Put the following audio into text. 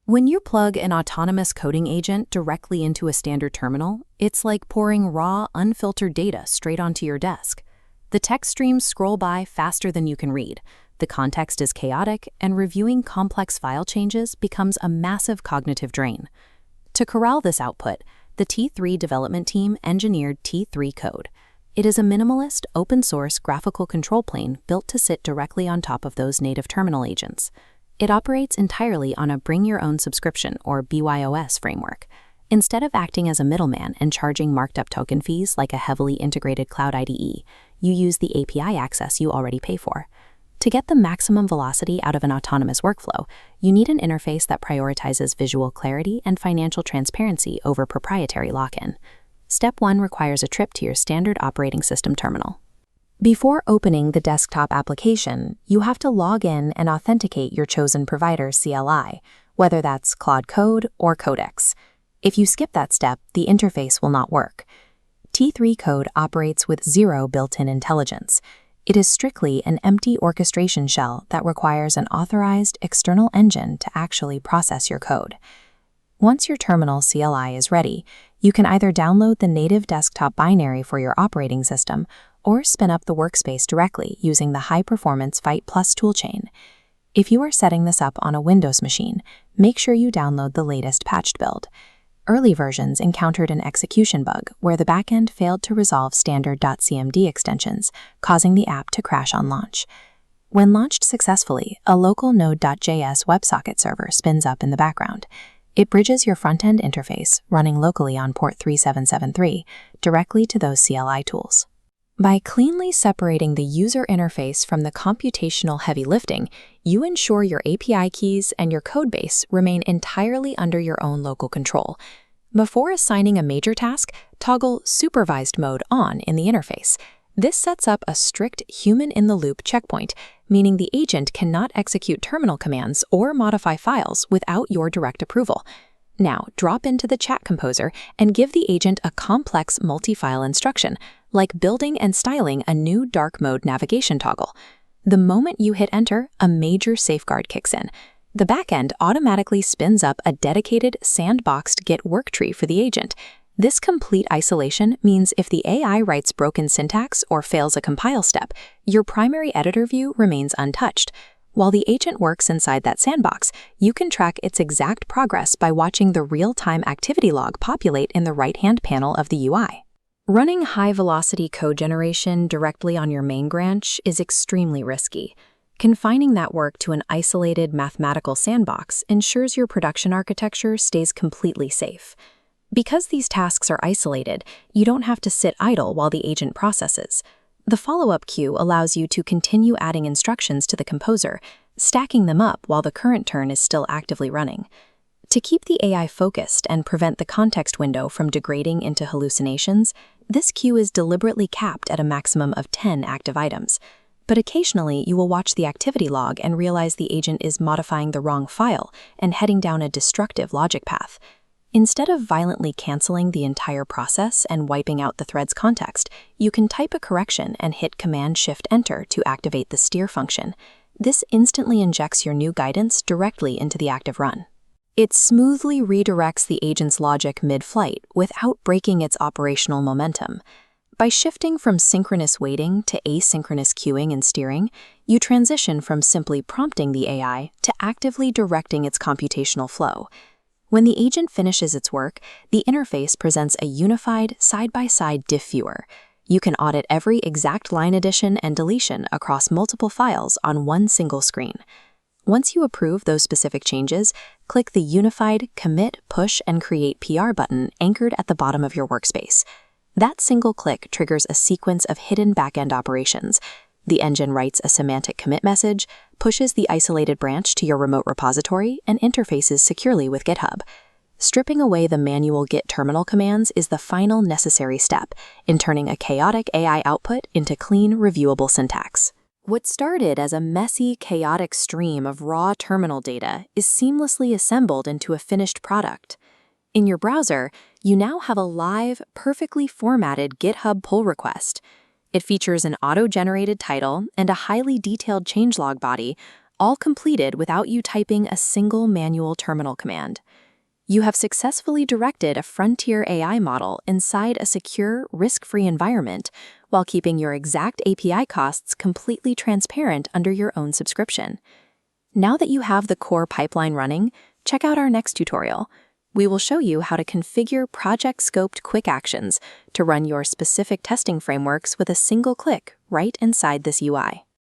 When you plug an autonomous coding agent directly into a standard terminal, it's like pouring raw, unfiltered data straight onto your desk. The text streams scroll by faster than you can read. The context is chaotic, and reviewing complex file changes becomes a massive cognitive drain. To corral this output, the T3 development team engineered T3Code. It is a minimalist, open-source graphical control plane built to sit directly on top of those native terminal agents. It operates entirely on a bring-your-own subscription, or BYOS, framework. Instead of acting as a middleman and charging marked-up token fees like a heavily integrated cloud IDE, you use the API access you already pay for. To get the maximum velocity out of an autonomous workflow, you need an interface that prioritizes visual clarity and financial transparency over proprietary lock-in. Step 1 requires a trip to your standard operating system terminal. Before opening the desktop application, you have to log in and authenticate your chosen provider's CLI, whether that's Claude Code or Codex. If you skip that step, the interface will not work. T3Code operates with zero built-in intelligence. It is strictly an empty orchestration shell that requires an authorized external engine to actually process your code. Once your terminal CLI is ready, you can either download the native desktop binary for your operating system or spin up the workspace directly using the high-performance Fight Plus toolchain. If you are setting this up on a Windows machine, make sure you download the latest patched build. Early versions encountered an execution bug where the backend failed to resolve standard.cmd extensions, causing the app to crash on launch. When launched successfully, a local Node.js WebSocket server spins up in the background. It bridges your front-end interface, running locally on port 3773, directly to those CLI tools. By cleanly separating the user interface from the computational heavy lifting, you ensure your API keys and your codebase remain entirely under your own local control. Before assigning a major task, toggle Supervised mode on in the interface. This sets up a strict human-in-the-loop checkpoint, meaning the agent cannot execute terminal commands or modify files without your direct approval. Now, drop into the chat composer and give the agent a complex multi-file instruction, like building and styling a new dark mode navigation toggle. The moment you hit enter, a major safeguard kicks in. The backend automatically spins up a dedicated Sandboxed Git worktree for the agent. This complete isolation means if the AI writes broken syntax or fails a compile step, your primary editor view remains untouched. While the agent works inside that sandbox, you can track its exact progress by watching the real-time activity log populate in the right-hand panel of the UI. Running high-velocity code generation directly on your main branch is extremely risky. Confining that work to an isolated mathematical sandbox ensures your production architecture stays completely safe. Because these tasks are isolated, you don't have to sit idle while the agent processes. The follow-up queue allows you to continue adding instructions to the composer, stacking them up while the current turn is still actively running. To keep the AI focused and prevent the context window from degrading into hallucinations, this queue is deliberately capped at a maximum of 10 active items. But occasionally, you will watch the activity log and realize the agent is modifying the wrong file and heading down a destructive logic path. Instead of violently canceling the entire process and wiping out the thread's context, you can type a correction and hit Command-Shift-Enter to activate the steer function. This instantly injects your new guidance directly into the active run. It smoothly redirects the agent's logic mid-flight without breaking its operational momentum. By shifting from synchronous waiting to asynchronous queuing and steering, you transition from simply prompting the AI to actively directing its computational flow. When the agent finishes its work, the interface presents a unified, side-by-side Diff viewer. You can audit every exact line addition and deletion across multiple files on one single screen. Once you approve those specific changes, click the unified Commit, Push, and Create PR button anchored at the bottom of your workspace. That single click triggers a sequence of hidden backend operations. The engine writes a semantic commit message, pushes the isolated branch to your remote repository, and interfaces securely with GitHub. Stripping away the manual Git terminal commands is the final necessary step in turning a chaotic AI output into clean, reviewable syntax. What started as a messy, chaotic stream of raw terminal data is seamlessly assembled into a finished product. In your browser, you now have a live, perfectly formatted GitHub pull request. It features an auto-generated title and a highly detailed changelog body, all completed without you typing a single manual terminal command. You have successfully directed a frontier AI model inside a secure, risk-free environment while keeping your exact API costs completely transparent under your own subscription. Now that you have the core pipeline running, check out our next tutorial. We will show you how to configure project-scoped quick actions to run your specific testing frameworks with a single click right inside this UI.